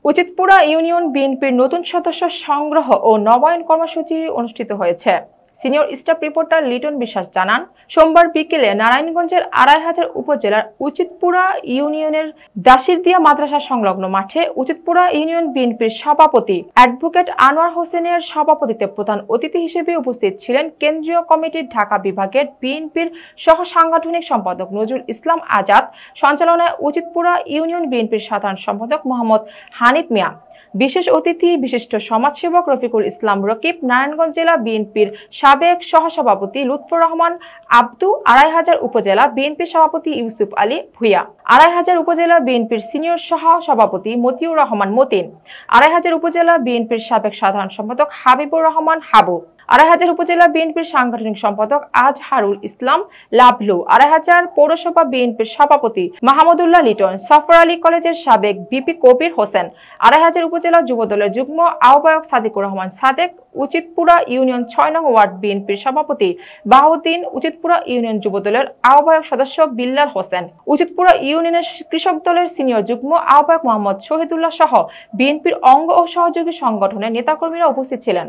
Uchitpura union বিএনপির নতুন সদস্য সংগ্রহ ও নবায়ন কর্মসূচি অনুষ্ঠিত হয়েছে। সিনিয়র স্টাফ রিপোর্টার লিটন বিশ্বাস জানান, সোমবার বিকেলে নারায়ণগঞ্জের ২৫০০ উপজেলার উচিতপুরা ইউনিয়নের দাসিরদিয়া মাদ্রাসা সংলগ্ন মাঠে উচিতপুরা ইউনিয়ন বিএনপির সভাপতি অ্যাডভোকেট আনোয়ার হোসেনের সভাপতিত্বে প্রধান অতিথি হিসেবে উপস্থিত ছিলেন কেন্দ্রীয় কমিটির ঢাকা বিভাগের বিএনপির সহ সাংগঠনিক সম্পাদক নজরুল ইসলাম আজাদ, সঞ্চালনায় উচিতপুরা ইউনিয়ন বিএনপির সাধারণ সম্পাদক মোহাম্মদ হানিফ মিয়া, বিশেষ অতিথি বিশিষ্ট সমাজসেবক রফিকুল ইসলাম রকিব, নারায়ণগঞ্জ জেলা বিএনপির সাবেক সহসভাপতি লুৎফর রহমান আব্দু, ২৫০০ উপজেলা বিএনপির সভাপতি ইউসুফ আলী ভুইয়া, ২৫০০ উপজেলা বিএনপির সিনিয়র সহ সভাপতি মতিউর রহমান মতিন, ২৫০০ উপজেলা বিএনপির সাবেক সাধারণ সম্পাদক হাবিবুর রহমান হাবু, ২৫০০ উপজেলা বিএনপির সাংগঠনিক সম্পাদক আজহারুল ইসলাম লাভলু, ২৫০০ পৌরসভা বিএনপির সভাপতি মাহমুদুল্লাহ লিটন, সফর আলী কলেজের সাবেক বিপি কবির হোসেন, ২৫০০ উপজেলা যুবদলের যুগ্ম আহ্বায়ক সাদিকুর রহমান সাদেক, উচিতপুরা ইউনিয়ন ৬ নং ওয়ার্ড বিএনপির সভাপতি বাহাউদ্দিন, উচিতপুরা ইউনিয়ন যুবদলের আহ্বায়ক সদস্য বিল্লাল হোসেন, উচিতপুরা ইউনিয়নের কৃষক দলের সিনিয়র যুগ্ম আহ্বায়ক মোহাম্মদ শহীদুল্লাহ সহ বিএনপির অঙ্গ ও সহযোগী সংগঠনের নেতাকর্মীরা উপস্থিত ছিলেন।